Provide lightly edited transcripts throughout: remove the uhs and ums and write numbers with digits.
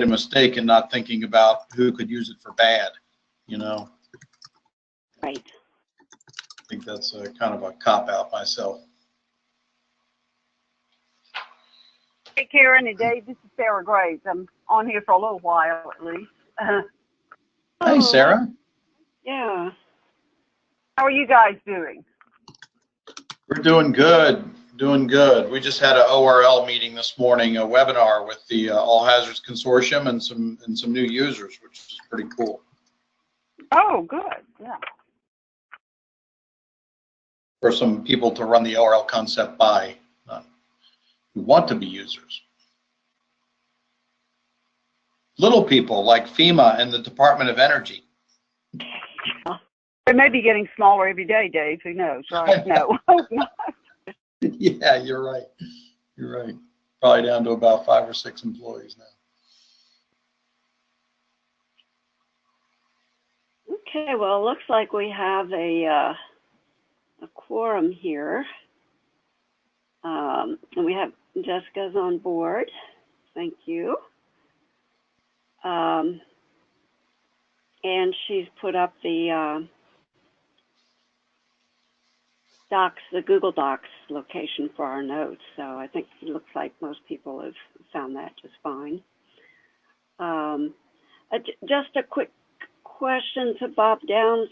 a mistake in not thinking about who could use it for bad, you know. Right. I think that's a kind of a cop-out myself. Hey, Karen and Dave, this is Sarah Graves. I'm on here for a little while at least. Hey, Sarah. Yeah. How are you guys doing? We're doing good, doing good. We just had an ORL meeting this morning, a webinar with the All Hazards Consortium and some new users, which is pretty cool. Oh, good. Yeah. For some people to run the ORL concept by, who want to be users. Little people like FEMA and the Department of Energy. They may be getting smaller every day, Dave. Who knows, right? No, hope not. Yeah, you're right. You're right. Probably down to about 5 or 6 employees now. Okay, well, it looks like we have a quorum here. And we have Jessica's on board. Thank you. And she's put up the Docs, the Google Docs location for our notes. So I think it looks like most people have found that just fine. Just a quick question to Bob Downs.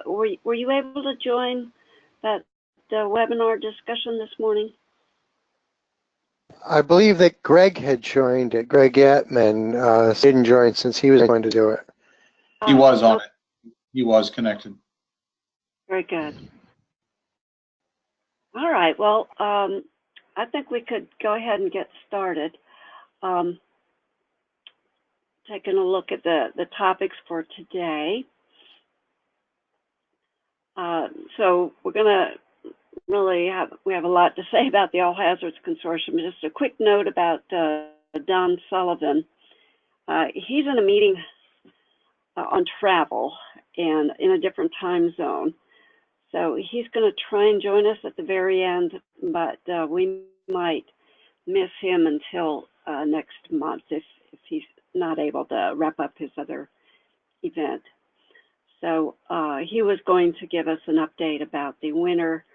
Were you able to join the webinar discussion this morning? I believe that Greg had joined it. Greg Yatman didn't join since he was going to do it. He was on it. He was connected. Very good. All right. Well, I think we could go ahead and get started. Taking a look at the topics for today. So we're going to we have a lot to say about the All Hazards Consortium. Just a quick note about Don Sullivan. He's in a meeting on travel and in a different time zone. So he's going to try and join us at the very end, but we might miss him until next month if he's not able to wrap up his other event. So he was going to give us an update about the winter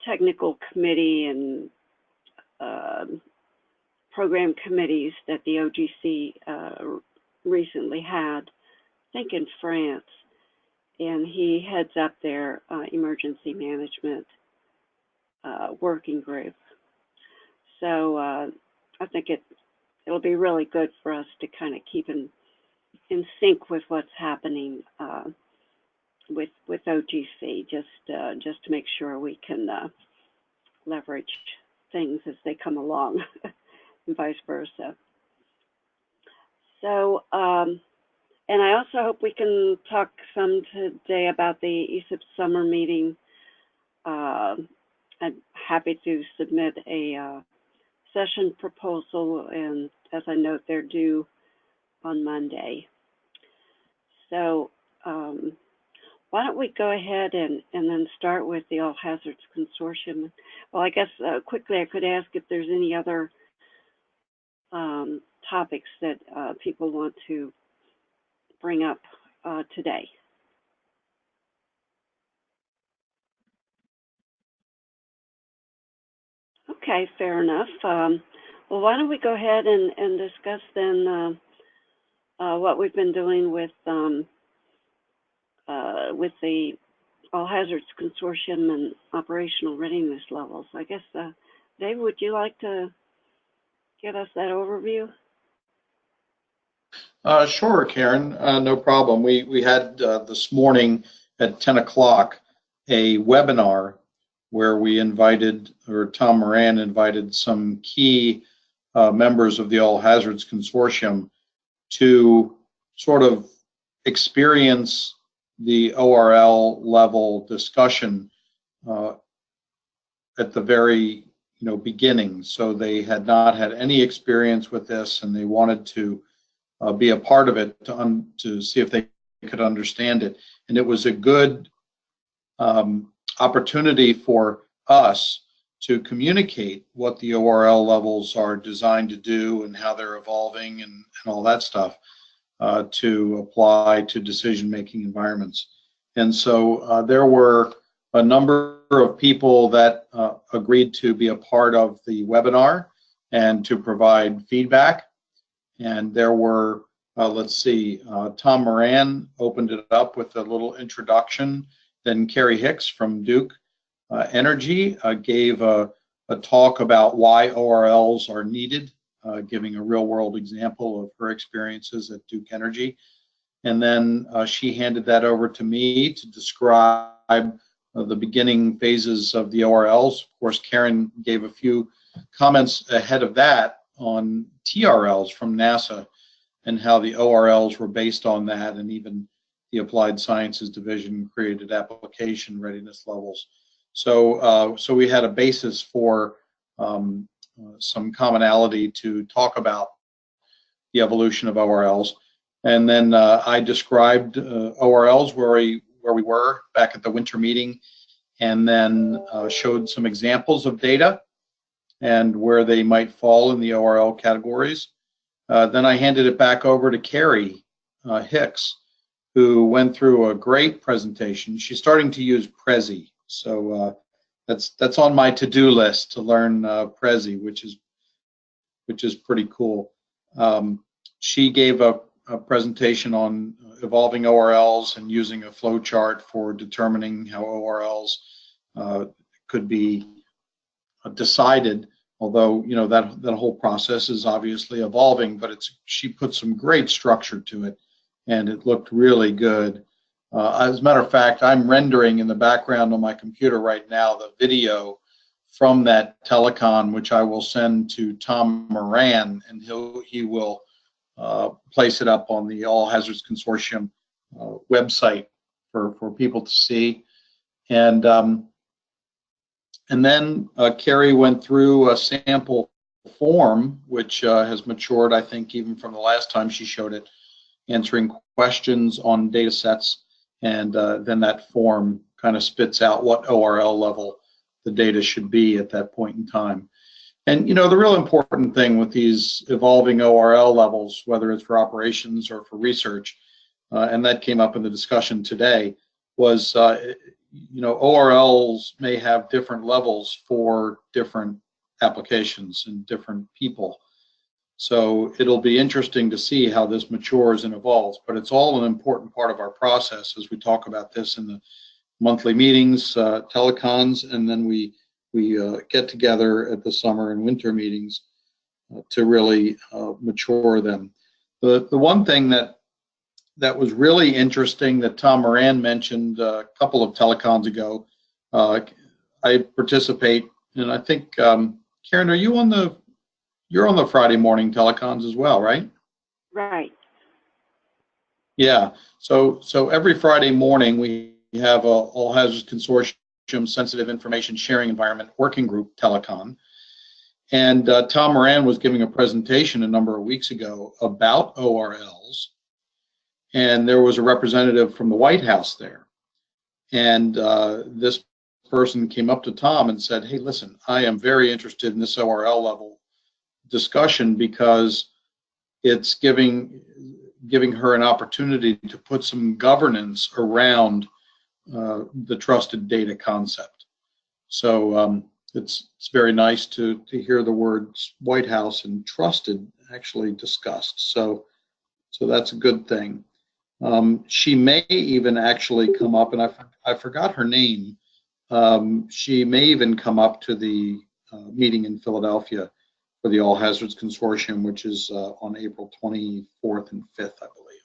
technical committee and program committees that the OGC recently had, I think in France, and he heads up their emergency management working group. So I think it'll be really good for us to kind of keep in sync with what's happening with OGC, just to make sure we can leverage things as they come along, and vice versa. So, and I also hope we can talk some today about the ESIP summer meeting. I'm happy to submit a session proposal, and as I note, they're due on Monday. So why don't we go ahead and then start with the All Hazards Consortium. Well, I guess quickly I could ask if there's any other topics that people want to bring up today. Okay, fair enough. Well, why don't we go ahead and discuss then what we've been doing with the All Hazards Consortium and operational readiness levels. I guess, Dave, would you like to give us that overview? Sure, Karen, no problem. We had this morning at 10 o'clock a webinar where we invited, or Tom Moran invited some key members of the All Hazards Consortium to sort of experience the ORL level discussion at the very beginning. So they had not had any experience with this, and they wanted to be a part of it to see if they could understand it. And it was a good opportunity for us to communicate what the ORL levels are designed to do and how they're evolving and all that stuff to apply to decision-making environments. And so there were a number of people that agreed to be a part of the webinar and to provide feedback. And there were, let's see, Tom Moran opened it up with a little introduction. Then Carrie Hicks from Duke Energy gave a talk about why ORLs are needed, giving a real-world example of her experiences at Duke Energy. And then she handed that over to me to describe the beginning phases of the ORLs. Of course, Karen gave a few comments ahead of that on TRLs from NASA and how the ORLs were based on that, and even the Applied Sciences Division created application readiness levels. So, so we had a basis for some commonality to talk about the evolution of ORLs. And then I described ORLs where we were back at the winter meeting, and then showed some examples of data and where they might fall in the ORL categories. Then I handed it back over to Carrie Hicks, who went through a great presentation. She's starting to use Prezi, so that's on my to-do list to learn Prezi, which is pretty cool. She gave a presentation on evolving ORLs and using a flow chart for determining how ORLs could be decided. Although, you know, that whole process is obviously evolving, but she put some great structure to it, and it looked really good. As a matter of fact, I'm rendering in the background on my computer right now the video from that telecon, which I will send to Tom Moran, and he will place it up on the All Hazards Consortium website for people to see. And then Carrie went through a sample form, which has matured, I think, even from the last time she showed it, answering questions on data sets. And then that form kind of spits out what ORL level the data should be at that point in time. And, you know, the real important thing with these evolving ORL levels, whether it's for operations or for research, and that came up in the discussion today, was you know, ORLs may have different levels for different applications and different people. So it'll be interesting to see how this matures and evolves, but it's all an important part of our process as we talk about this in the monthly meetings, telecons, and then we get together at the summer and winter meetings to really mature them. The one thing that was really interesting that Tom Moran mentioned a couple of telecons ago. I participate, and I think Karen, you're on the Friday morning telecons as well, right? Right. Yeah. So every Friday morning we have a All Hazards Consortium Sensitive Information Sharing Environment Working Group telecon, and Tom Moran was giving a presentation a number of weeks ago about ORLs. And there was a representative from the White House there. And this person came up to Tom and said, hey, listen, I am very interested in this ORL level discussion because it's giving her an opportunity to put some governance around the trusted data concept. So it's very nice to hear the words White House and trusted actually discussed. So that's a good thing. She may even actually come up, and I forgot her name. She may even come up to the meeting in Philadelphia for the All Hazards Consortium, which is on April 24th and 5th, I believe.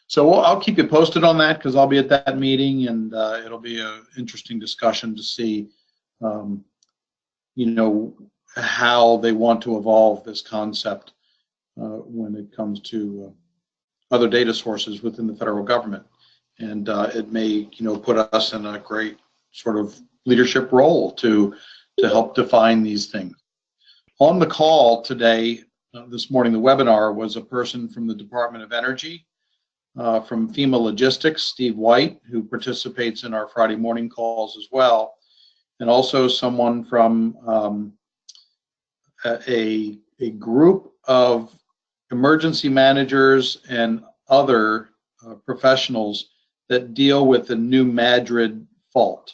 So I'll keep you posted on that because I'll be at that meeting, and it'll be an interesting discussion to see, you know, how they want to evolve this concept when it comes to other data sources within the federal government. And it may, you know, put us in a great sort of leadership role to help define these things. On the call today, this morning, the webinar was a person from the Department of Energy, from FEMA Logistics, Steve White, who participates in our Friday morning calls as well. and also someone from a group of emergency managers and other professionals that deal with the New Madrid fault.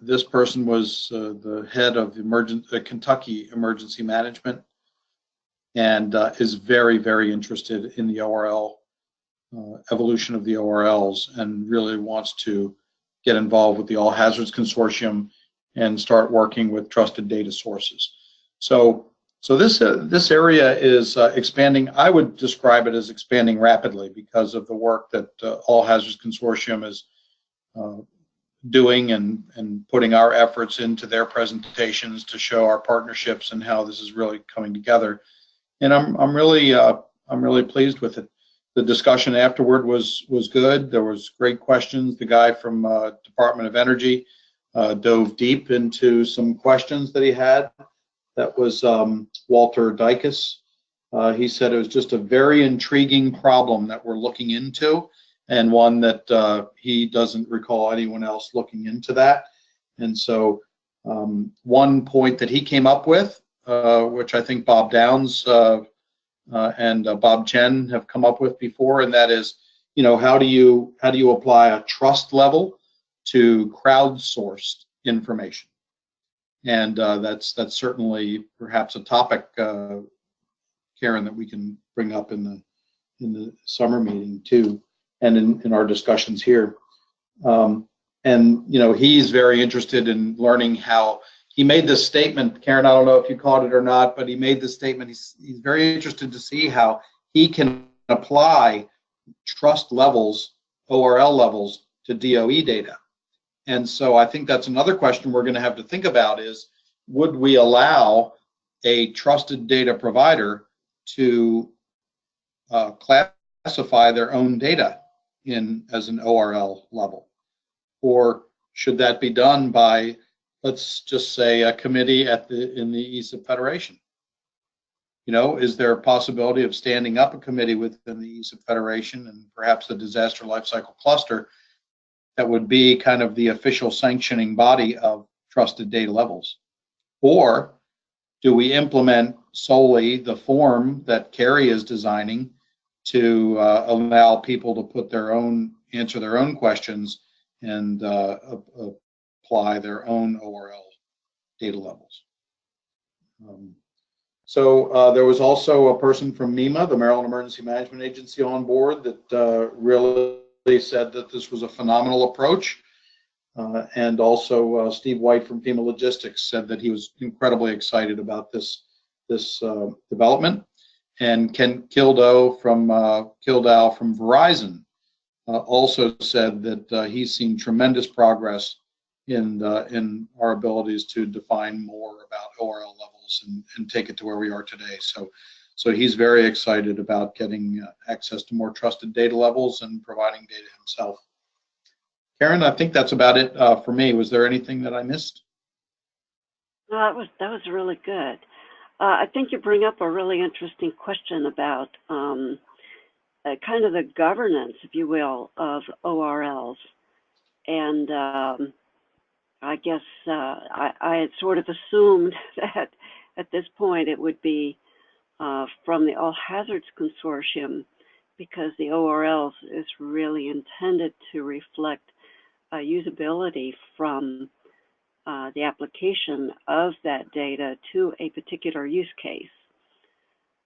This person was the head of Kentucky Emergency Management, and is very, very interested in the ORL, evolution of the ORLs, and really wants to get involved with the All Hazards Consortium and start working with trusted data sources. So this area is expanding. I would describe it as expanding rapidly because of the work that All Hazards Consortium is doing and putting our efforts into their presentations to show our partnerships and how this is really coming together. And I'm really pleased with it. The discussion afterward was good. There was great questions. The guy from Department of Energy dove deep into some questions that he had. That was Walter Dykes. He said it was just a very intriguing problem that we're looking into, and one that he doesn't recall anyone else looking into that. And so one point that he came up with, which I think Bob Downs and Bob Chen have come up with before, and that is, how do you apply a trust level to crowdsourced information? And that's certainly perhaps a topic, Karen, that we can bring up in the summer meeting too, and in our discussions here. And he's very interested in learning how. He made this statement, Karen, I don't know if you caught it or not, but he made this statement. He's very interested to see how he can apply trust levels, ORL levels, to DOE data. And so I think that's another question we're going to have to think about is, would we allow a trusted data provider to classify their own data as an ORL level? Or should that be done by, let's just say, a committee in the ESIP Federation? Is there a possibility of standing up a committee within the ESIP Federation and perhaps the Disaster Lifecycle Cluster that would be kind of the official sanctioning body of trusted data levels? Or do we implement solely the form that Carrie is designing to allow people to answer their own questions and apply their own ORL data levels? So there was also a person from MEMA, the Maryland Emergency Management Agency, on board that really said that this was a phenomenal approach. And also Steve White from FEMA Logistics said that he was incredibly excited about this development. And Ken Kildow from Verizon also said that he's seen tremendous progress in our abilities to define more about ORL levels and take it to where we are today. So he's very excited about getting access to more trusted data levels and providing data himself. Karen, I think that's about it for me. Was there anything that I missed? That was really good. I think you bring up a really interesting question about kind of the governance, if you will, of ORLs. And I guess I had sort of assumed that at this point it would be from the All Hazards Consortium, because the ORLs is really intended to reflect usability from the application of that data to a particular use case.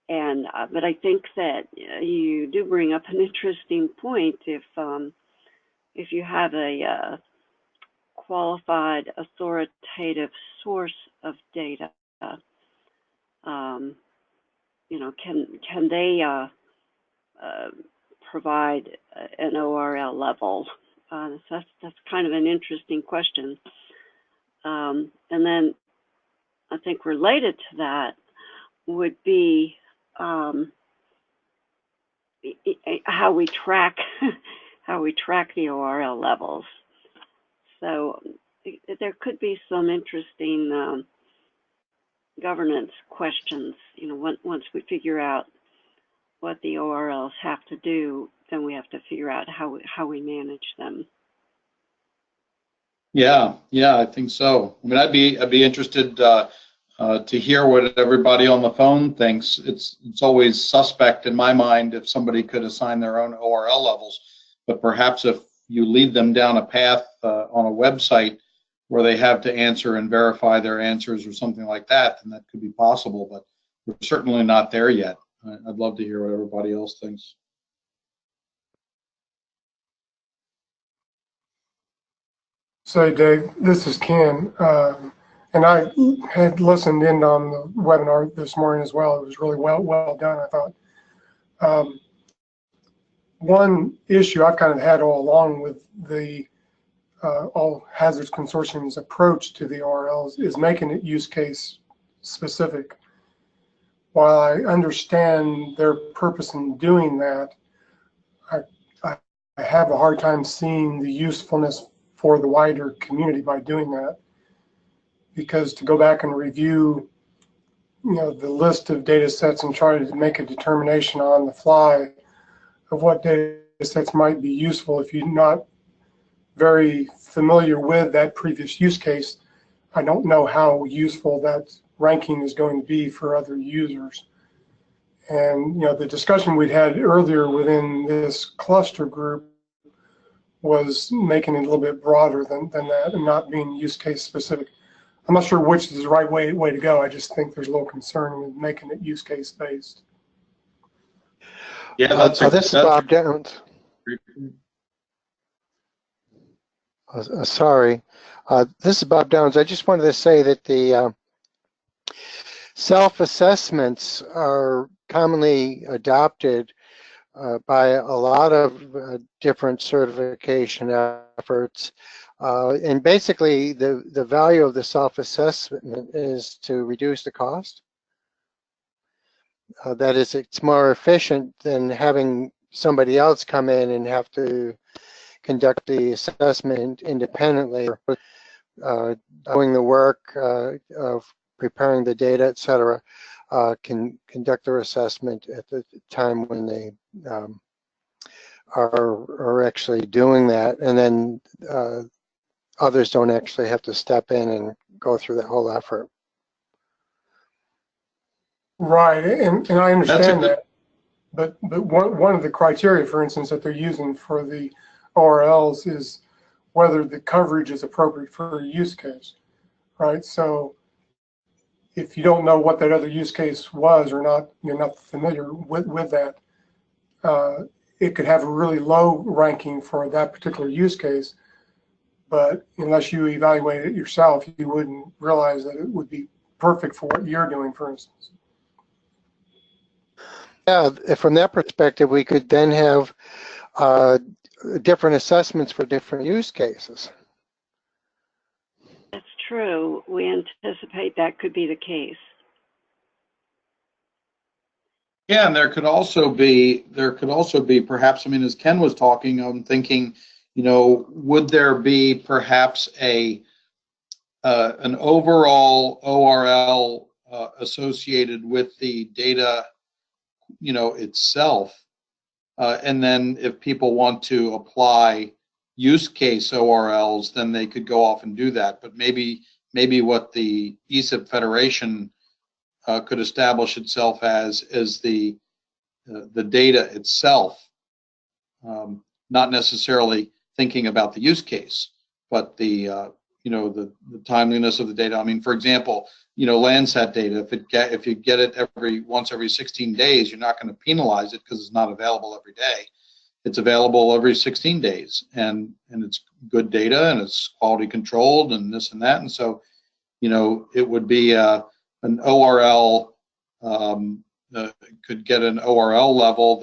And but I think that you do bring up an interesting point. If you have a qualified authoritative source of data, can they provide an ORL level? So that's kind of an interesting question. And then I think related to that would be how we track the ORL levels. So there could be some interesting governance questions. Once we figure out what the ORLs have to do, then we have to figure out how we manage them. Yeah, I think so. I mean, I'd be interested to hear what everybody on the phone thinks. It's always suspect in my mind if somebody could assign their own ORL levels, but perhaps if you lead them down a path on a website where they have to answer and verify their answers or something like that, then that could be possible. But we're certainly not there yet. I'd love to hear what everybody else thinks. So, Dave, this is Ken. And I had listened in on the webinar this morning as well. It was really well done, I thought. One issue I've kind of had all along with the All Hazards Consortium's approach to the ORLs is making it use case specific. While I understand their purpose in doing that, I have a hard time seeing the usefulness for the wider community by doing that. Because to go back and review, the list of data sets and try to make a determination on the fly of what data sets might be useful if you're not very familiar with that previous use case, I don't know how useful that ranking is going to be for other users. And the discussion we'd had earlier within this cluster group was making it a little bit broader than that and not being use case specific. I'm not sure which is the right way to go. I just think there's a little concern with making it use case based. Yeah, this is Bob Downs. Sorry, this is Bob Downs. I just wanted to say that the self-assessments are commonly adopted by a lot of different certification efforts. And basically, the value of the self-assessment is to reduce the cost. That is, it's more efficient than having somebody else come in and have to conduct the assessment independently, doing the work of preparing the data, et cetera, can conduct their assessment at the time when they are actually doing that, and then others don't actually have to step in and go through that whole effort. Right, and I understand that, but one of the criteria, for instance, that they're using for the ORLs is whether the coverage is appropriate for a use case, right? So if you don't know what that other use case was or not, you're not familiar with that, it could have a really low ranking for that particular use case, but unless you evaluate it yourself, you wouldn't realize that it would be perfect for what you're doing, for instance. Yeah, from that perspective, we could then have different assessments for different use cases. That's true. We anticipate that could be the case. Yeah, and there could also be perhaps, I mean, as Ken was talking, I'm thinking, would there be perhaps an overall ORL associated with the data, itself, and then if people want to apply use case ORLs, then they could go off and do that. But maybe what the ESIP Federation could establish itself as the data itself, not necessarily thinking about the use case, but the timeliness of the data. I mean, for example, Landsat data, if you get it once every 16 days, you're not going to penalize it because it's not available every day. It's available every 16 days, and it's good data, and it's quality controlled, and this and that. And so, it would be an ORL, could get an ORL level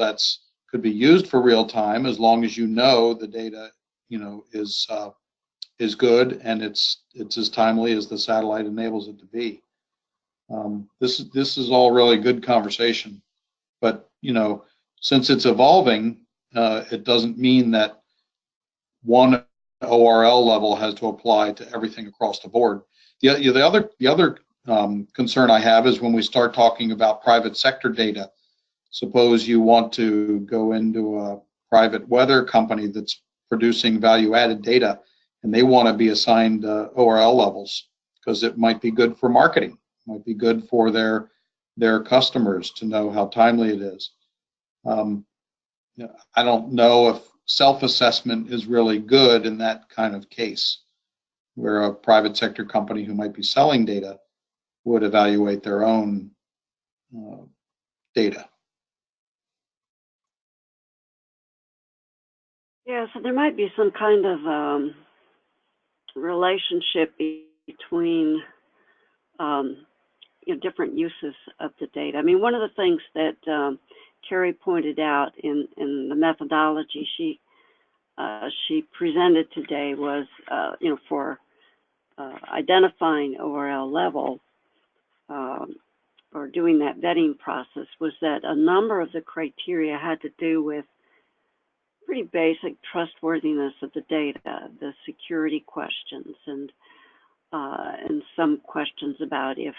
could be used for real time, as long as the data is good and it's as timely as the satellite enables it to be. This is all really good conversation, but since it's evolving, it doesn't mean that one ORL level has to apply to everything across the board. The other concern I have is when we start talking about private sector data. Suppose you want to go into a private weather company that's producing value-added data, and they want to be assigned ORL levels because it might be good for marketing, might be good for their customers to know how timely it is. I don't know if self-assessment is really good in that kind of case, where a private sector company who might be selling data would evaluate their own data. Yeah, so there might be some kind of relationship between different uses of the data. I mean, one of the things that Carrie pointed out in the methodology she presented today was, for identifying ORL level or doing that vetting process, was that a number of the criteria had to do with pretty basic trustworthiness of the data, the security questions, and some questions about if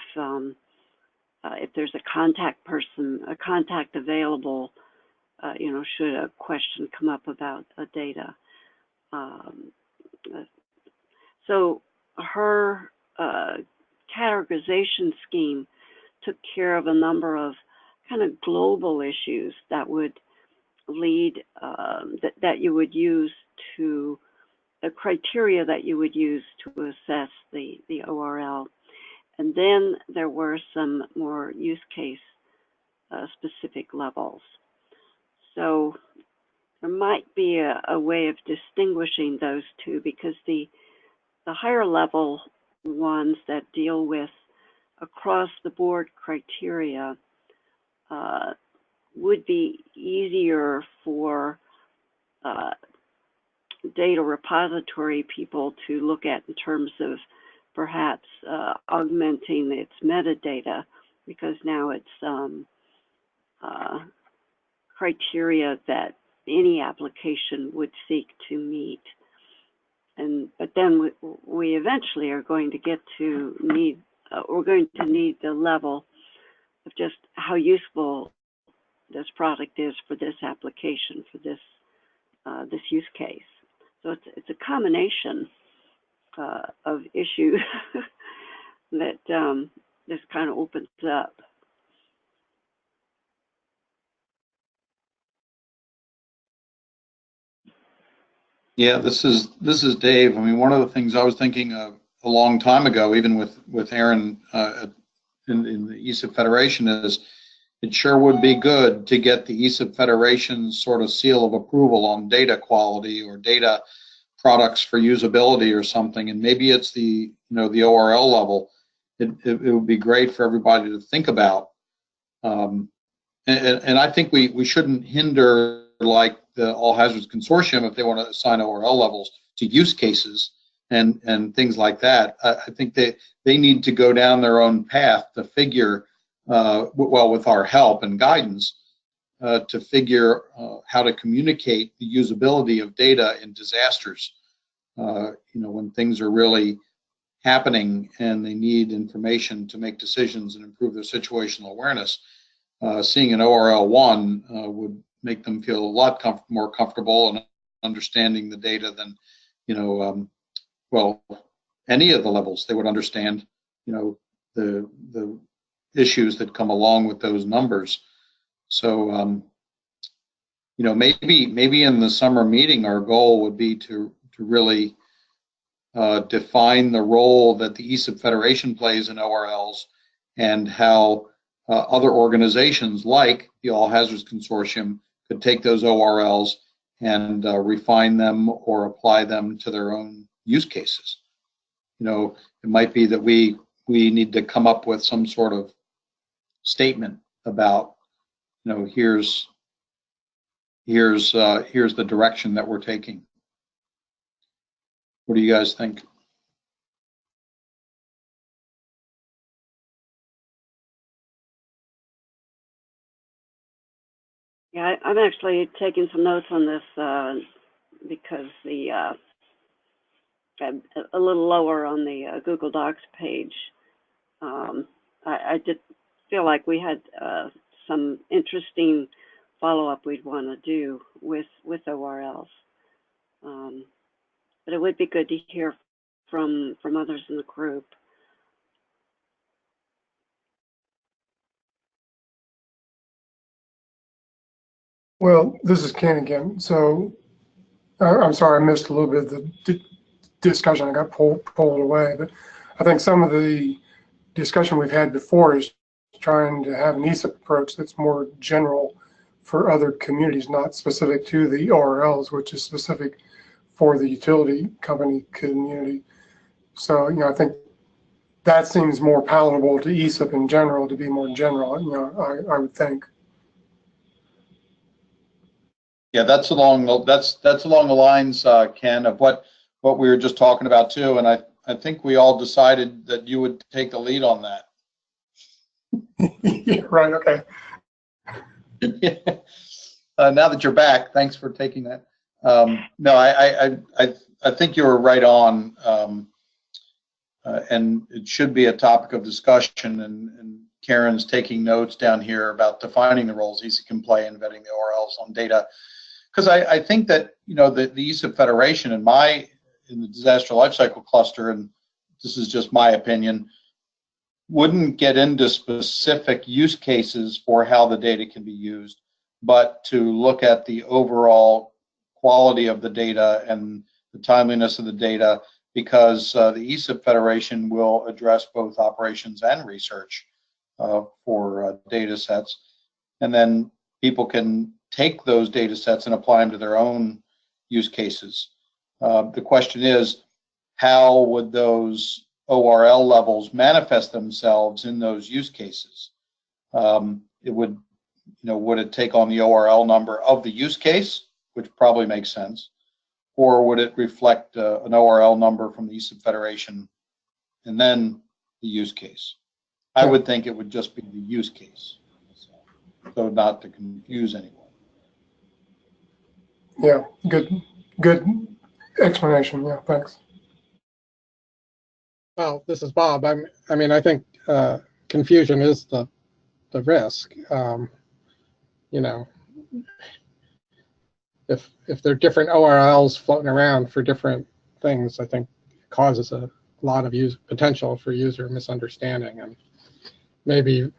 there's a contact available, should a question come up about a data. So her categorization scheme took care of a number of kind of global issues that would lead, that you would use to, the criteria that you would use to assess the ORL. And then there were some more use case specific levels. So there might be a way of distinguishing those two, because the higher level ones that deal with across the board criteria would be easier for data repository people to look at in terms of perhaps augmenting its metadata, because now it's criteria that any application would seek to meet. But then we eventually are going to get to need, we're going to need the level of just how useful this product is for this application, for this this use case. So it's a combination of issues that this kind of opens up. Yeah, this is Dave. I mean, one of the things I was thinking of a long time ago, even with Aaron in the ESIP Federation, is it sure would be good to get the ESIP Federation's sort of seal of approval on data quality or data products for usability or something, and maybe it's the the ORL level. It would be great for everybody to think about, and I think we shouldn't hinder, like, the All Hazards Consortium, if they want to assign ORL levels to use cases and things like that. I think they need to go down their own path to figure, well, with our help and guidance, to figure how to communicate the usability of data in disasters. When things are really happening and they need information to make decisions and improve their situational awareness. Seeing an ORL 1 would make them feel a lot more comfortable and understanding the data than, well, any of the levels. They would understand, the issues that come along with those numbers. So, maybe in the summer meeting, our goal would be to really define the role that the ESIP Federation plays in ORLs, and how other organizations like the All Hazards Consortium could take those ORLs and refine them or apply them to their own use cases. It might be that we need to come up with some sort of statement about, here's the direction that we're taking. What do you guys think? Yeah, I'm actually taking some notes on this because a little lower on the Google Docs page, I did feel like we had some interesting follow-up we'd want to do with ORLs. but it would be good to hear from others in the group. Well, this is Ken again. So I'm sorry I missed a little bit of the discussion. I got pulled away, but I think some of the discussion we've had before is trying to have an ESIP approach that's more general for other communities, not specific to the ORLs, which is specific for the utility company community. So, you know, I think that seems more palatable to ESIP in general, to be more general, you know, I would think. Yeah, that's along the lines, Ken, of what we were just talking about too, and I think we all decided that you would take the lead on that. Yeah, right. Okay. Now that you're back, thanks for taking that. No, I think you were right on, and it should be a topic of discussion. And Karen's taking notes down here about defining the roles ESIP can play in vetting the ORLs on data. Because I think that, you know, the ESIP Federation in the disaster lifecycle cluster, and this is just my opinion, wouldn't get into specific use cases for how the data can be used, but to look at the overall quality of the data and the timeliness of the data, because the ESIP Federation will address both operations and research for data sets. And then people can take those data sets and apply them to their own use cases. The question is, how would those ORL levels manifest themselves in those use cases? It would, you know, would it take on the ORL number of the use case, which probably makes sense, or would it reflect an ORL number from the ESIP Federation and then the use case? I would think it would just be the use case, so not to confuse anyone. Yeah, good explanation. Yeah, thanks. Well, this is Bob. I mean, I think confusion is the risk. You know, if there are different ORLs floating around for different things, I think it causes a lot of potential for user misunderstanding, and maybe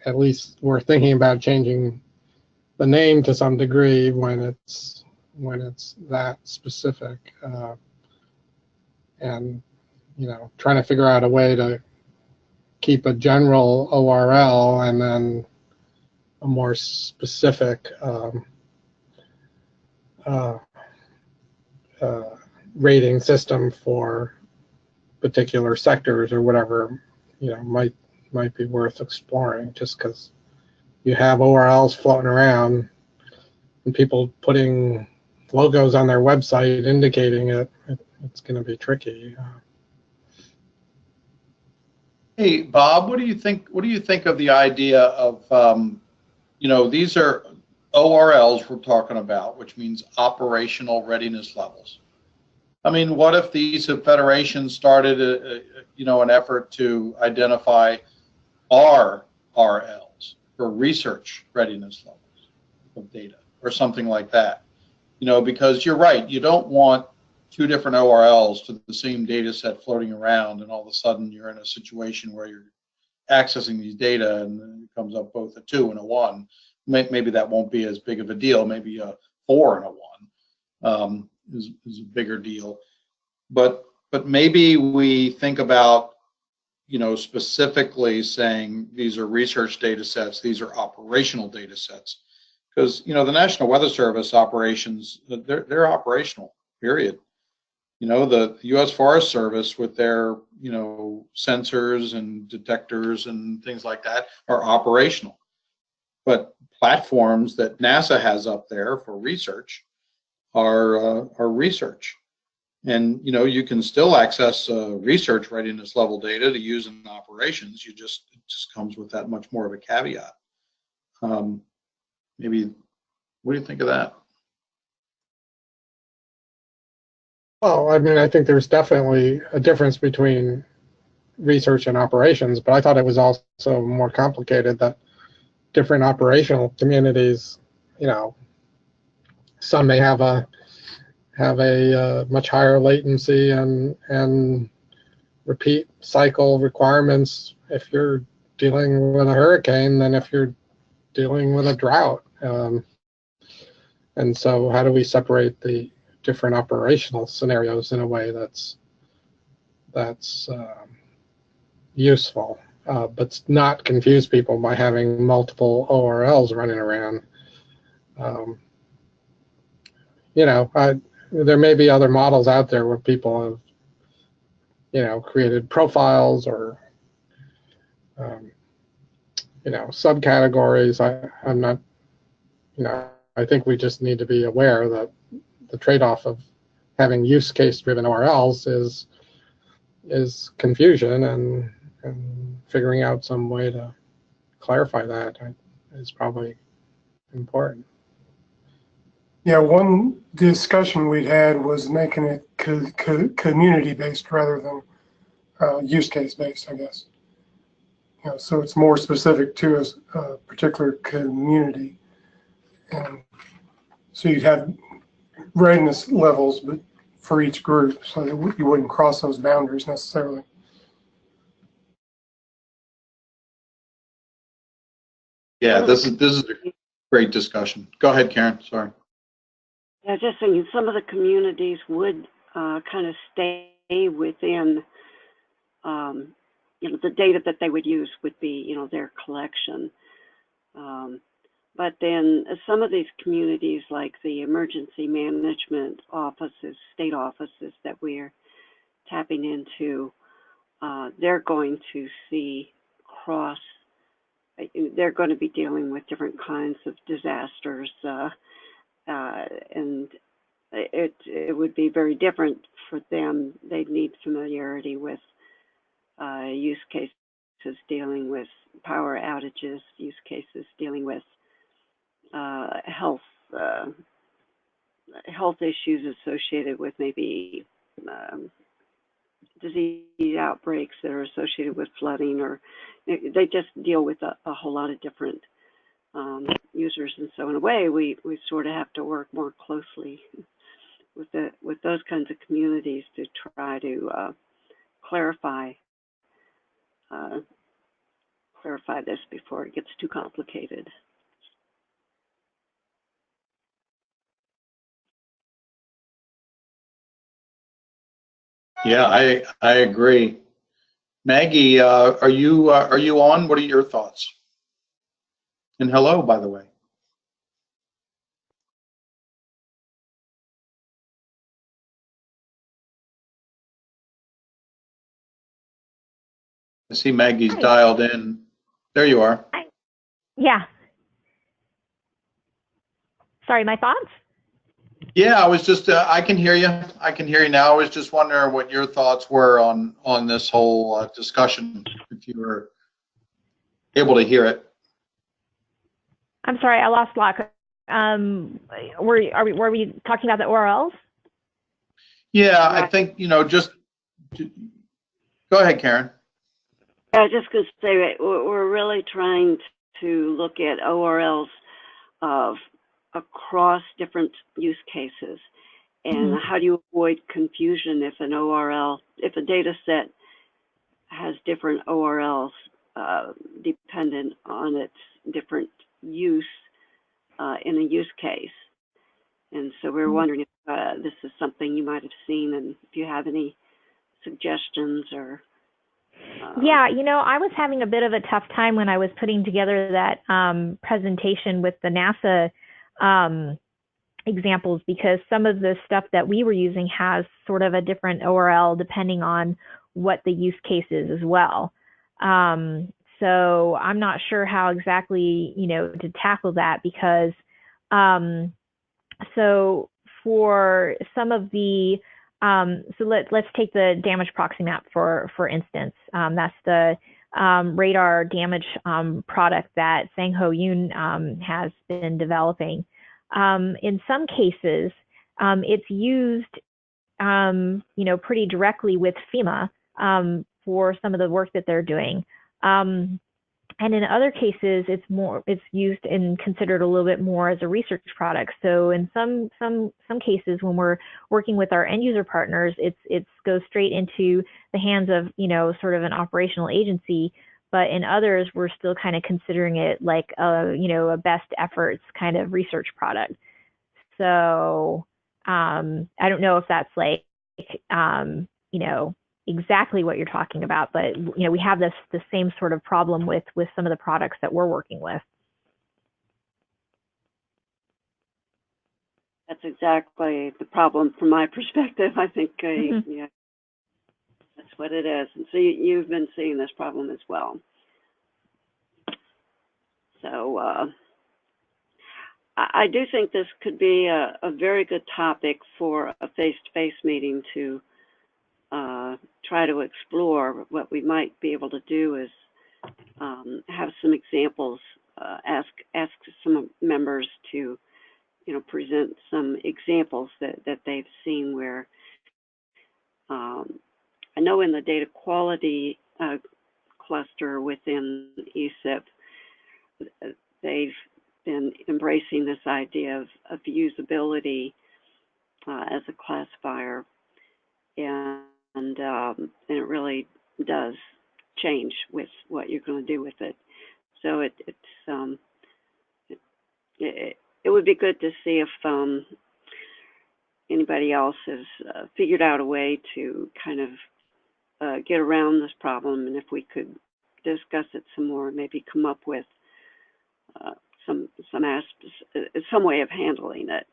at least we're thinking about changing the name to some degree when it's that specific, and you know, trying to figure out a way to keep a general ORL and then a more specific rating system for particular sectors or whatever, you know, might be worth exploring, just because you have ORLs floating around and people putting logos on their website indicating it's going to be tricky. Hey, Bob, what do you think? What do you think of the idea of, you know, these are ORLs we're talking about, which means operational readiness levels. I mean, what if the ESIP Federation started, you know, an effort to identify RRLs for research readiness levels of data or something like that? You know, because you're right, you don't want two different ORLs to the same data set floating around, and all of a sudden you're in a situation where you're accessing these data and it comes up both a 2 and a 1. Maybe that won't be as big of a deal. Maybe a 4 and a 1 is a bigger deal. But maybe we think about, you know, specifically saying these are research data sets, these are operational data sets, because, you know, the National Weather Service operations, they're operational, period. You know, the U.S. Forest Service with their, you know, sensors and detectors and things like that are operational. But platforms that NASA has up there for research are research. And, you know, you can still access research readiness level data to use in operations. It just comes with that much more of a caveat. Maybe, what do you think of that? Well, I mean, I think there's definitely a difference between research and operations, but I thought it was also more complicated, that different operational communities, you know, some may have have a much higher latency and repeat cycle requirements if you're dealing with a hurricane than if you're dealing with a drought. And so how do we separate the different operational scenarios in a way that's useful, but not confuse people by having multiple ORLs running around? There may be other models out there where people have, created profiles or, subcategories. I'm not, I think we just need to be aware that the trade-off of having use case-driven ORLs is confusion, and figuring out some way to clarify that is probably important. Yeah, one discussion we'd had was making it community-based rather than use case-based, I guess. So it's more specific to a particular community. And so you'd have readiness levels, but for each group, so that you wouldn't cross those boundaries necessarily. Yeah, this is a great discussion. Go ahead, Karen. Sorry. Yeah, just thinking some of the communities would kind of stay within, the data that they would use would be, their collection. But then some of these communities, like the emergency management offices, state offices that we're tapping into, they're going to see they're going to be dealing with different kinds of disasters, and it would be very different for them. They'd need familiarity with use cases dealing with power outages, use cases dealing with health issues associated with maybe disease outbreaks that are associated with flooding, or they just deal with a whole lot of different users. And so in a way, we sort of have to work more closely with those kinds of communities to try to clarify this before it gets too complicated. Yeah, I agree. Maggie, are you on? What are your thoughts? And hello, by the way. I see Maggie's Hi. dialed in. There you are. Hi. Yeah. Sorry, my thoughts? Yeah, I was just, I can hear you. I can hear you now. I was just wondering what your thoughts were on this whole discussion, if you were able to hear it. I'm sorry, I lost luck. Were we talking about the URLs? Yeah, I think, just, go ahead, Karen. I was just going to say that we're really trying to look at ORLs across different use cases, and how do you avoid confusion if if a data set has different ORLs dependent on its different use in a use case. And so we're wondering if this is something you might have seen, and if you have any suggestions or. Yeah, I was having a bit of a tough time when I was putting together that presentation with the NASA examples, because some of the stuff that we were using has sort of a different ORL depending on what the use case is as well. So I'm not sure how exactly, to tackle that, because so for some of the so let's take the damage proxy map for instance. That's the radar damage product that Sang-Ho Yoon has been developing. In some cases, it's used, pretty directly with FEMA for some of the work that they're doing. And in other cases, it's used and considered a little bit more as a research product. So in some cases, when we're working with our end user partners, it goes straight into the hands of, you know, sort of an operational agency. But in others, we're still kind of considering it like a, you know, a best efforts kind of research product. So I don't know if that's like, you know, exactly what you're talking about, but you know, we have the same sort of problem with some of the products that we're working with. That's exactly the problem from my perspective. I think yeah, that's what it is. And so you've been seeing this problem as well. So I do think this could be a very good topic for a face-to-face meeting to try to explore. What we might be able to do is have some examples, ask some members to, you know, present some examples that they've seen where I know in the data quality cluster within ESIP, they've been embracing this idea of usability as a classifier, and it really does change with what you're going to do with it. So it would be good to see if anybody else has figured out a way to kind of get around this problem, and if we could discuss it some more, maybe come up with some way of handling it.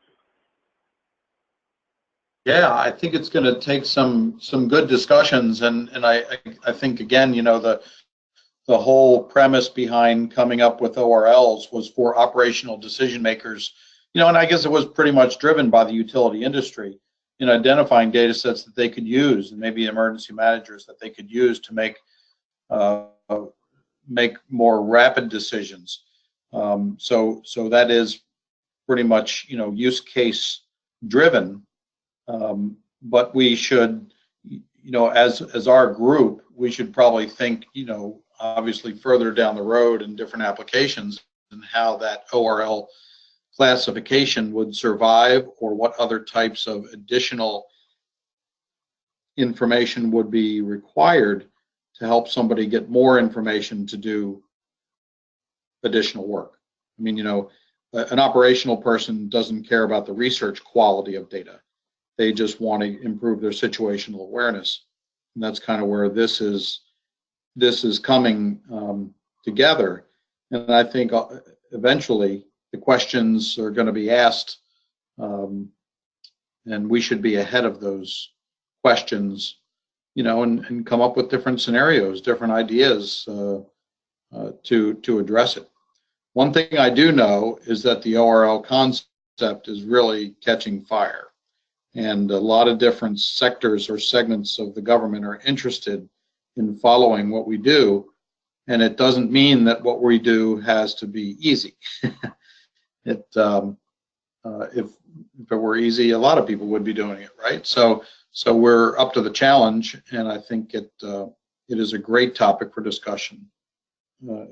Yeah, I think it's going to take some good discussions, and I think, again, you know, the whole premise behind coming up with ORLs was for operational decision makers, you know, and I guess it was pretty much driven by the utility industry in identifying data sets that they could use, and maybe emergency managers that they could use to make more rapid decisions. So that is pretty much, you know, use case driven. But we should, you know, as our group, we should probably think, you know, obviously further down the road in different applications and how that ORL classification would survive, or what other types of additional information would be required to help somebody get more information to do additional work. I mean, you know, an operational person doesn't care about the research quality of data. They just want to improve their situational awareness. And that's kind of where this is coming together. And I think eventually the questions are going to be asked, and we should be ahead of those questions, you know, and come up with different scenarios, different ideas to address it. One thing I do know is that the ORL concept is really catching fire, and a lot of different sectors or segments of the government are interested in following what we do. And it doesn't mean that what we do has to be easy. If it were easy, a lot of people would be doing it, right? So we're up to the challenge, and I think it is a great topic for discussion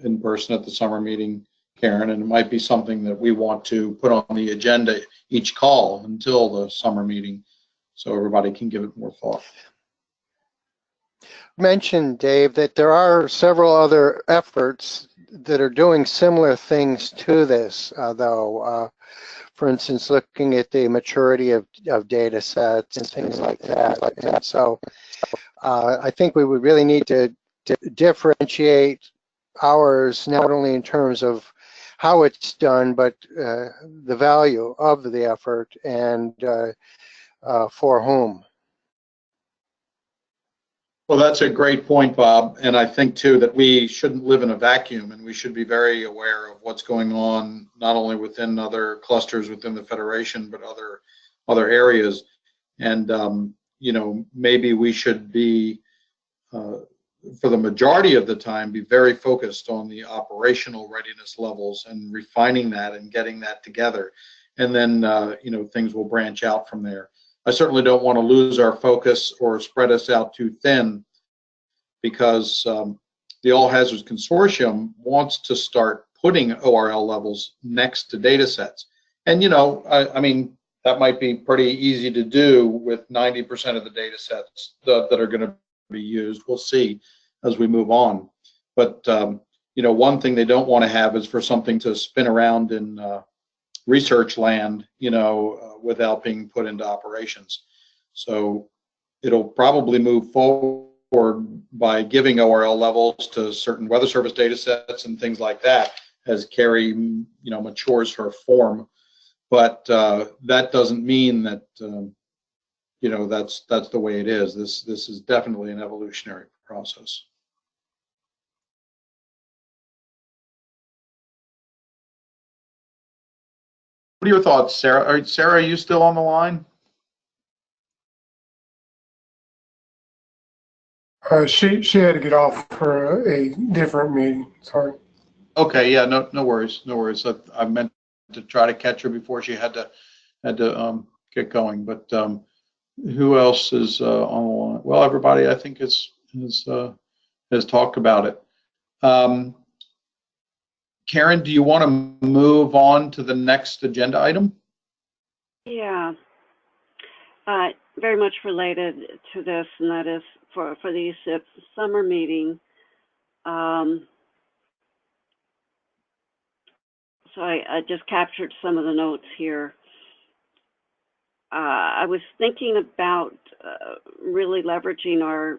in person at the summer meeting, Karen, and it might be something that we want to put on the agenda each call until the summer meeting, so everybody can give it more thought. Mentioned, Dave, that there are several other efforts that are doing similar things to this, though. For instance, looking at the maturity of data sets and things like that. And so I think we would really need to differentiate ours, not only in terms of how it's done, but the value of the effort and for whom. Well, that's a great point, Bob. And I think, too, that we shouldn't live in a vacuum, and we should be very aware of what's going on, not only within other clusters within the Federation, but other areas. And, you know, maybe we should be, for the majority of the time, be very focused on the operational readiness levels and refining that and getting that together. And then, you know, things will branch out from there. I certainly don't want to lose our focus or spread us out too thin, because the All Hazards Consortium wants to start putting ORL levels next to data sets. And, I mean, that might be pretty easy to do with 90% of the data sets that are going to be used. We'll see as we move on. But, one thing they don't want to have is for something to spin around in research land, without being put into operations. So it'll probably move forward by giving ORL levels to certain Weather Service data sets and things like that as Carrie, matures her form. But that doesn't mean that, that's the way it is. This is definitely an evolutionary process. What are your thoughts, Sarah? Sarah, are you still on the line? She had to get off for a different meeting. Sorry. Okay, yeah, no worries, no worries. I meant to try to catch her before she had to get going. But who else is on the line? Well, everybody, I think has talked about it. Karen, do you want to move on to the next agenda item? Yeah, very much related to this, and that is for the ESIP summer meeting. So I just captured some of the notes here. I was thinking about really leveraging our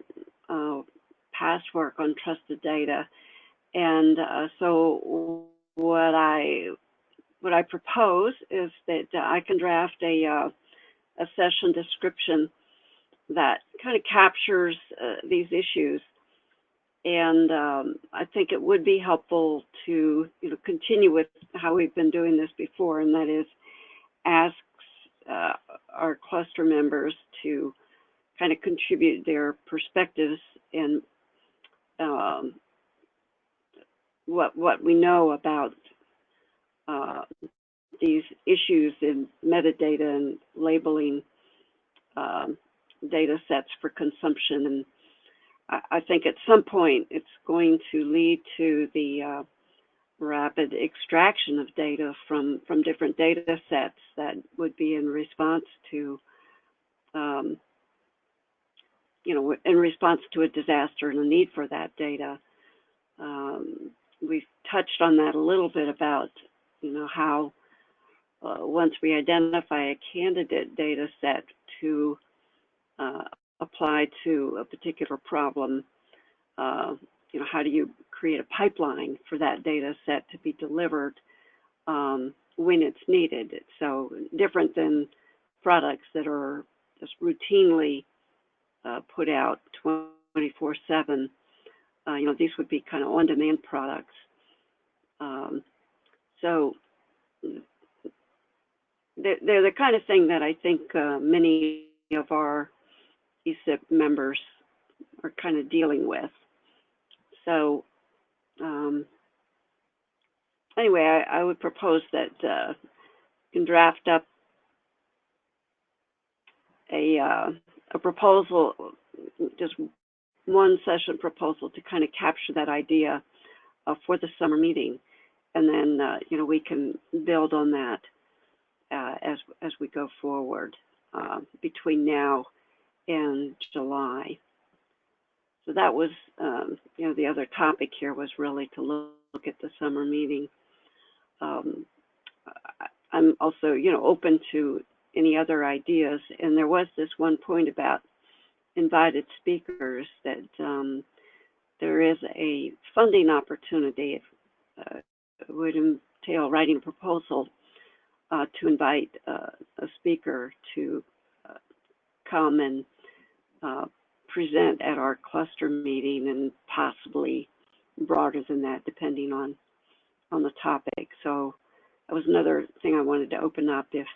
past work on trusted data, and so what I propose is that I can draft a session description that kind of captures these issues. And I think it would be helpful to continue with how we've been doing this before, and that is asks our cluster members to kind of contribute their perspectives and what we know about these issues in metadata and labeling data sets for consumption. And I think at some point it's going to lead to the rapid extraction of data from different data sets that would be in response to, in response to a disaster and a need for that data. We've touched on that a little bit about, how once we identify a candidate data set to apply to a particular problem, how do you create a pipeline for that data set to be delivered when it's needed? So different than products that are just routinely put out 24/7. These would be kind of on-demand products. So they're the kind of thing that I think many of our ESIP members are kind of dealing with. So anyway, I would propose that you can draft up a proposal, just one session proposal to kind of capture that idea for the summer meeting, and then we can build on that as we go forward between now and July. So that was, the other topic here was really to look at the summer meeting. I'm also, open to any other ideas. And there was this one point about invited speakers that there is a funding opportunity. It would entail writing a proposal to invite a speaker to come and present at our cluster meeting, and possibly broader than that, depending on the topic. So that was another thing I wanted to open up if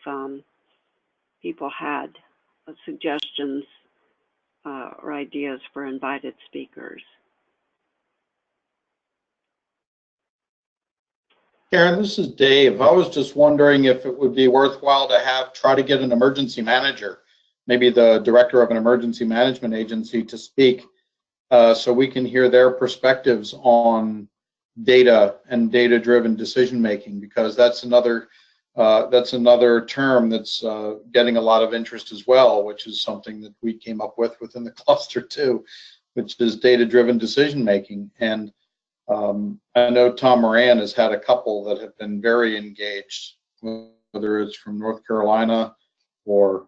people had suggestions or ideas for invited speakers. Karen, this is Dave. I was just wondering if it would be worthwhile to try to get an emergency manager, maybe the director of an emergency management agency, to speak so we can hear their perspectives on data and data-driven decision making, because that's another term that's getting a lot of interest as well, which is something that we came up with within the cluster too, which is data-driven decision making. And I know Tom Moran has had a couple that have been very engaged, whether it's from North Carolina or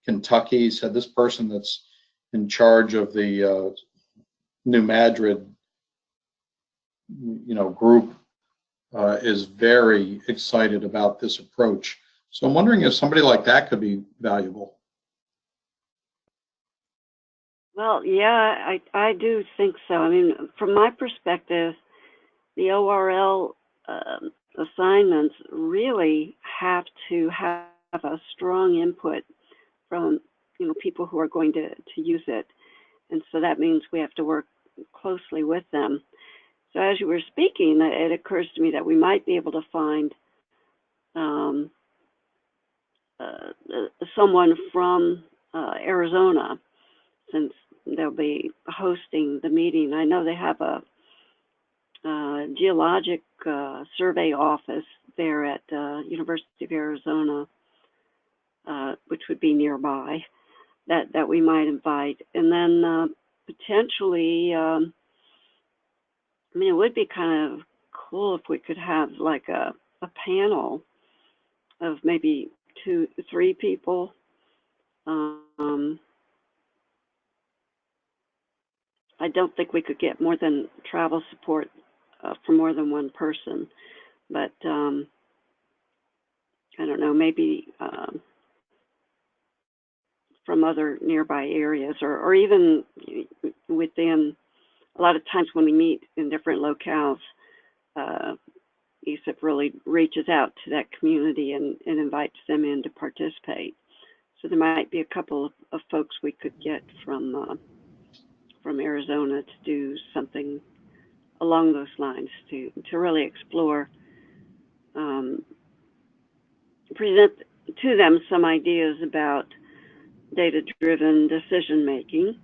Kentucky. He said this person that's in charge of the New Madrid, group is very excited about this approach. So I'm wondering if somebody like that could be valuable. Well, yeah, I do think so. I mean, from my perspective, the ORL assignments really have to have a strong input from people who are going to use it, and so that means we have to work closely with them. So as you were speaking, it occurs to me that we might be able to find someone from Arizona, since they'll be hosting the meeting. I know they have a geologic survey office there at University of Arizona, which would be nearby, that we might invite. And then potentially, I mean, it would be kind of cool if we could have like a panel of maybe 2 to 3 people. I don't think we could get more than travel support for more than one person, but I don't know, maybe from other nearby areas, or even within. A lot of times when we meet in different locales, ESIP really reaches out to that community and invites them in to participate. So there might be a couple of folks we could get from Arizona to do something along those lines to really explore, present to them some ideas about data-driven decision making,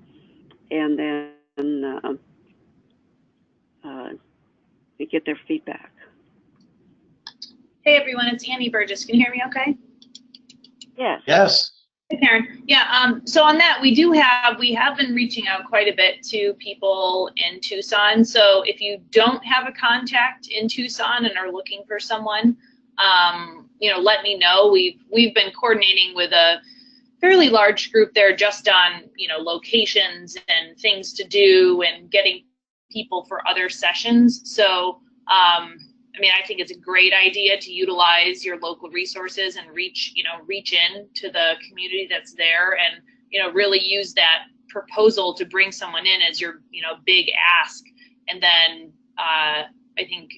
and then get their feedback. Hey everyone, it's Annie Burgess. Can you hear me okay? Yes. Yes. Hey Karen. Yeah, so on that, we have been reaching out quite a bit to people in Tucson. So if you don't have a contact in Tucson and are looking for someone, let me know. We've been coordinating with a fairly large group there just on, locations and things to do and getting people for other sessions. So, I think it's a great idea to utilize your local resources and reach in to the community that's there, and, really use that proposal to bring someone in as your, big ask. And then, I think,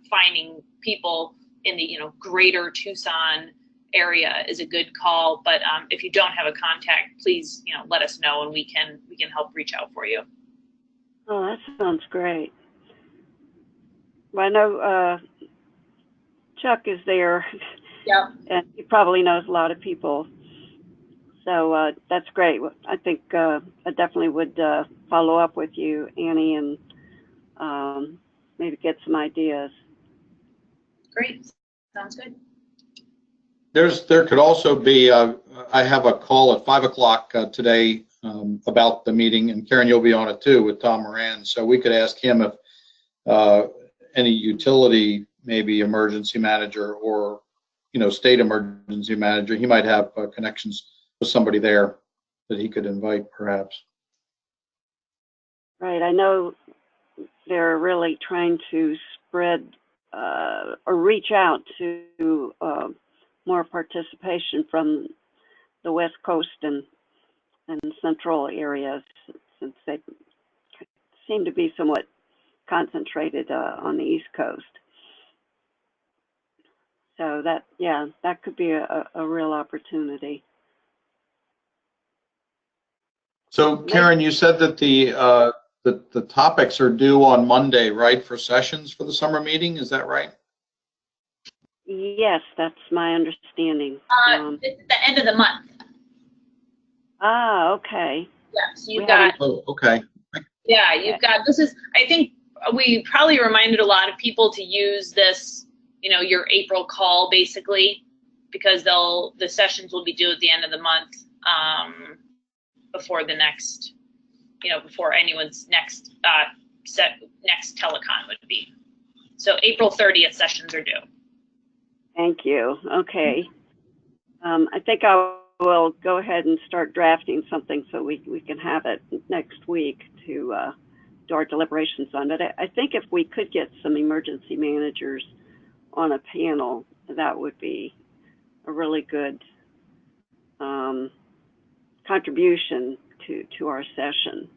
finding people in the, greater Tucson area is a good call. But if you don't have a contact, please, let us know, and we can help reach out for you. Oh, that sounds great. Well, I know Chuck is there, and he probably knows a lot of people. So that's great. I think I definitely would follow up with you, Annie, and maybe get some ideas. Great. Sounds good. There could also be, I have a call at 5 o'clock today about the meeting, and Karen, you'll be on it too, with Tom Moran. So we could ask him if any utility, maybe emergency manager or, state emergency manager, he might have connections with somebody there that he could invite perhaps. Right. I know they're really trying to spread or reach out to more participation from the West Coast and central areas, since they seem to be somewhat concentrated on the East Coast. So that could be a real opportunity. So Karen, you said that the topics are due on Monday, right, for sessions for the summer meeting? Is that right? Yes, that's my understanding. It's the end of the month. Okay. Yeah, so you've got. Oh, okay. Yeah, you've got, this is, I think we probably reminded a lot of people to use this, you know, your April call basically, because the sessions will be due at the end of the month, before the next, you know, before anyone's next next telecon would be. So April 30th sessions are due. Thank you. Okay. I think I will go ahead and start drafting something so we can have it next week to do our deliberations on it. I think if we could get some emergency managers on a panel, that would be a really good contribution to our session.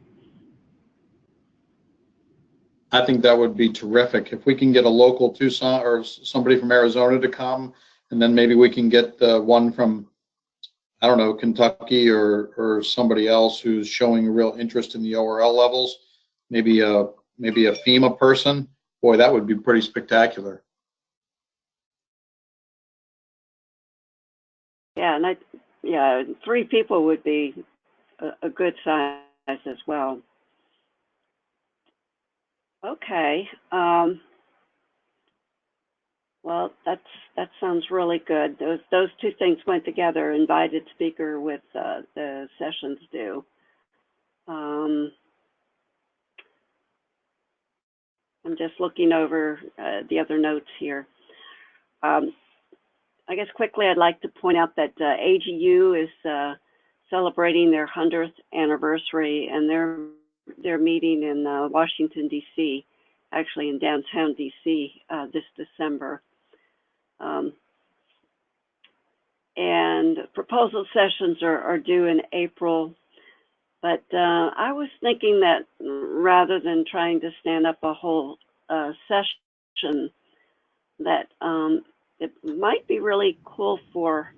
I think that would be terrific. If we can get a local Tucson or somebody from Arizona to come, and then maybe we can get one from, I don't know, Kentucky or somebody else who's showing a real interest in the ORL levels, maybe a FEMA person. Boy, that would be pretty spectacular. Yeah, and 3 people would be a good size as well. Okay. Well, that sounds really good. Those 2 things went together: invited speaker with the sessions due. I'm just looking over the other notes here. I guess quickly, I'd like to point out that AGU is celebrating their 100th anniversary, and they're meeting in Washington, D.C., actually in downtown D.C. This December. And proposal sessions are due in April, but I was thinking that rather than trying to stand up a whole session, that it might be really cool for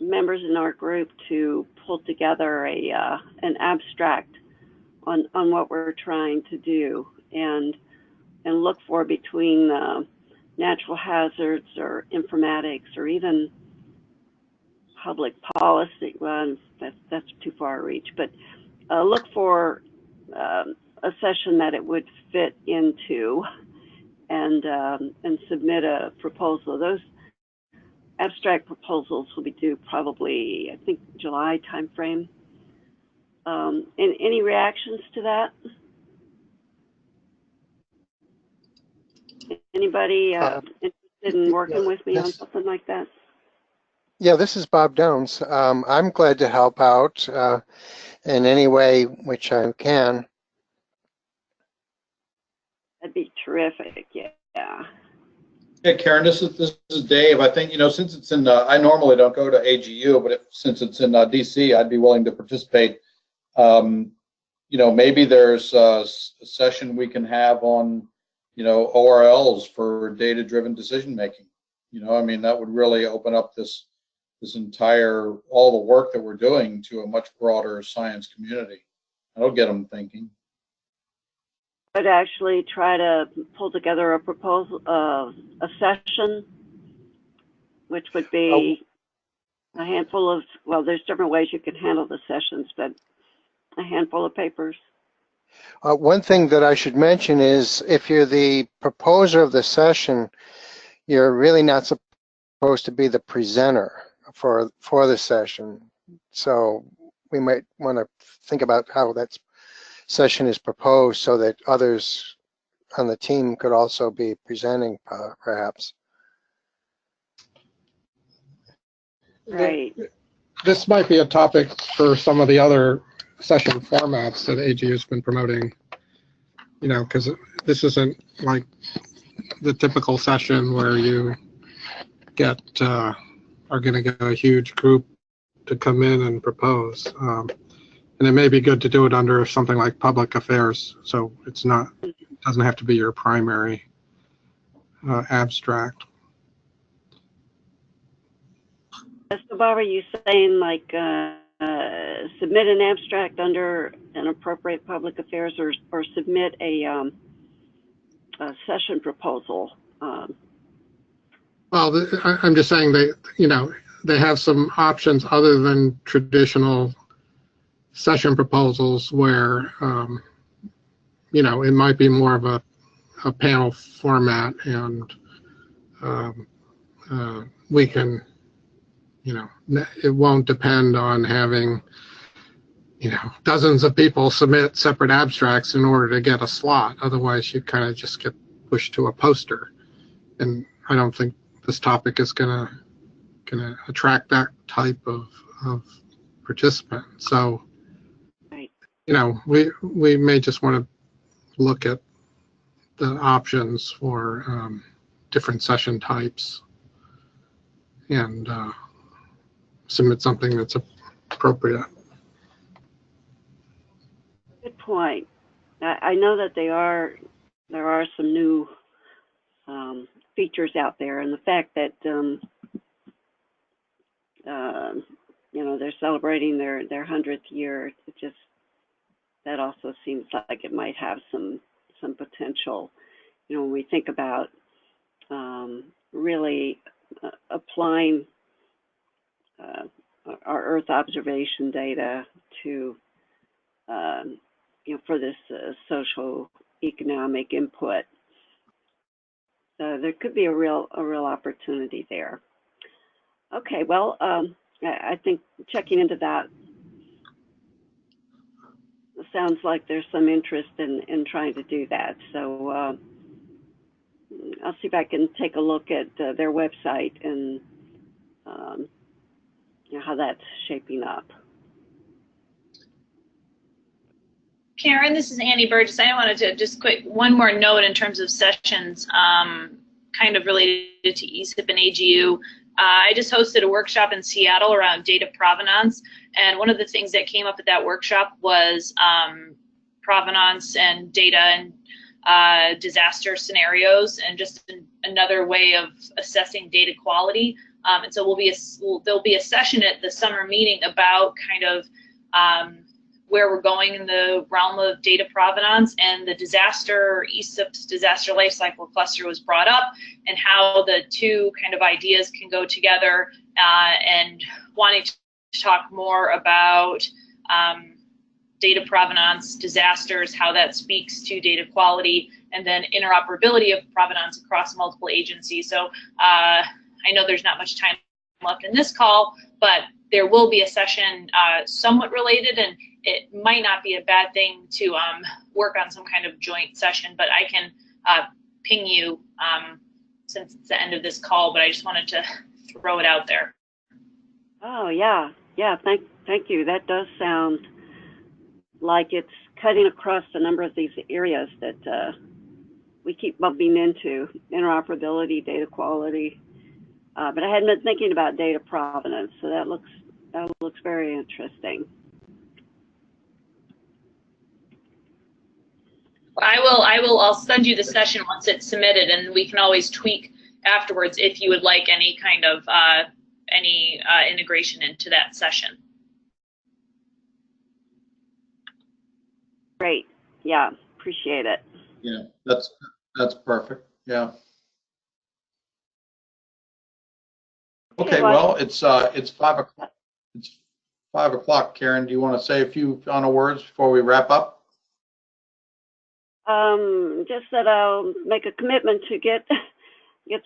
members in our group to pull together an abstract on what we're trying to do and look for between natural hazards or informatics or even public policy. Well, that's too far reach, but look for a session that it would fit into and submit a proposal. Those abstract proposals will be due probably, I think, July timeframe. And any reactions to that? Anybody interested in working with me on something like that? Yeah, this is Bob Downs. I'm glad to help out in any way which I can. That'd be terrific. Yeah. Hey, Karen, this is Dave. I think, since it's in, I normally don't go to AGU, but since it's in DC, I'd be willing to participate. Maybe there's a session we can have on, ORLs for data-driven decision making. That would really open up this entire, all the work that we're doing to a much broader science community. That'll get them thinking. I'd actually try to pull together a proposal, a session, which would be a handful of, well, there's different ways you can handle the sessions, but a handful of papers. One thing that I should mention is if you're the proposer of the session, you're really not supposed to be the presenter for the session. So we might want to think about how that session is proposed so that others on the team could also be presenting, perhaps. Right. This might be a topic for some of the other session formats that AGU has been promoting, because this isn't like the typical session where you are going to get a huge group to come in and propose. And it may be good to do it under something like public affairs, so it doesn't have to be your primary abstract. So Bob, are you saying like submit an abstract under an appropriate public affairs or submit a session proposal? Well, I'm just saying they have some options other than traditional session proposals where, you know, it might be more of a panel format, and we can, you know, it won't depend on having, you know, dozens of people submit separate abstracts in order to get a slot. Otherwise, you kind of just get pushed to a poster. And I don't think this topic is gonna attract that type of participant. So, Right. you know, we may just want to look at the options for different session types and submit something that's appropriate. Good point. I know that there are some new features out there, and the fact that you know, they're celebrating their 100th year, that also seems like it might have some potential. You know, when we think about really applying our Earth observation data to you know, for this social economic input, there could be a real opportunity there. Okay, well, I think checking into that, it sounds like there's some interest in trying to do that. So I'll see if I can take a look at their website and you know, how that's shaping up. Karen, this is Annie Burgess. I wanted to just quick one more note in terms of sessions, kind of related to ESIP and AGU. I just hosted a workshop in Seattle around data provenance, and one of the things that came up at that workshop was provenance and data and disaster scenarios, and just another way of assessing data quality. And so there'll be a session at the summer meeting about kind of where we're going in the realm of data provenance, and the ESIP's disaster lifecycle cluster was brought up, and how the two kind of ideas can go together, and wanting to talk more about data provenance, disasters, how that speaks to data quality, and then interoperability of provenance across multiple agencies. So I know there's not much time left in this call, but there will be a session somewhat related, and it might not be a bad thing to work on some kind of joint session, but I can ping you since it's the end of this call, but I just wanted to throw it out there. Oh, yeah. Thank you. That does sound like it's cutting across a number of these areas that we keep bumping into: interoperability, data quality. But I hadn't been thinking about data provenance, so that looks very interesting. I'll send you the session once it's submitted, and we can always tweak afterwards if you would like any kind of integration into that session. Great. Yeah, appreciate it. Yeah, that's perfect. Yeah. Okay, well, it's 5 o'clock. It's 5 o'clock. Karen, do you want to say a few final words before we wrap up? Just that I'll make a commitment to get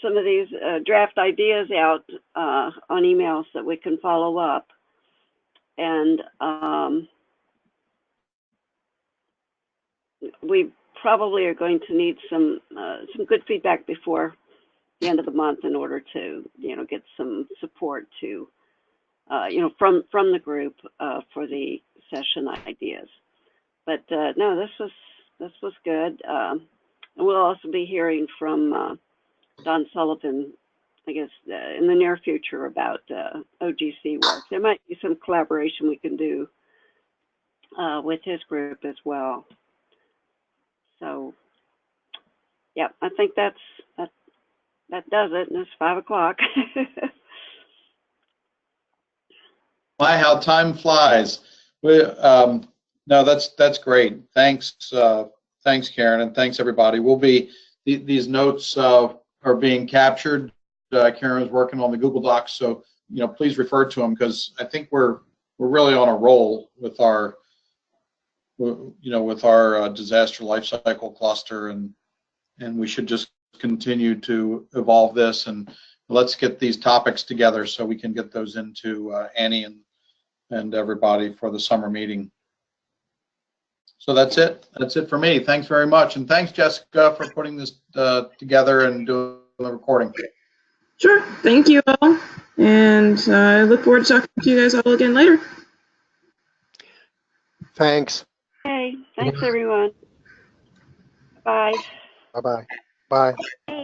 some of these draft ideas out on emails that we can follow up, and we probably are going to need some good feedback before the end of the month in order to, you know, get some support to, you know, from the group for the session ideas. But no, this was good. And we'll also be hearing from Don Sullivan, I guess, in the near future about OGC work. There might be some collaboration we can do with his group as well. So, yeah, I think that does it, and it's 5 o'clock. My, how time flies. No, that's great. Thanks, Karen, and thanks everybody. These notes are being captured. Karen is working on the Google Docs, so, you know, please refer to them, because I think we're really on a roll with our with our disaster life cycle cluster, and we should just continue to evolve this, and let's get these topics together so we can get those into Annie and everybody for the summer meeting. So that's it. That's it for me. Thanks very much. And thanks, Jessica, for putting this together and doing the recording. Sure. Thank you all. And I look forward to talking to you guys all again later. Thanks. Okay, thanks everyone. Bye. Bye-bye. Bye. Hey.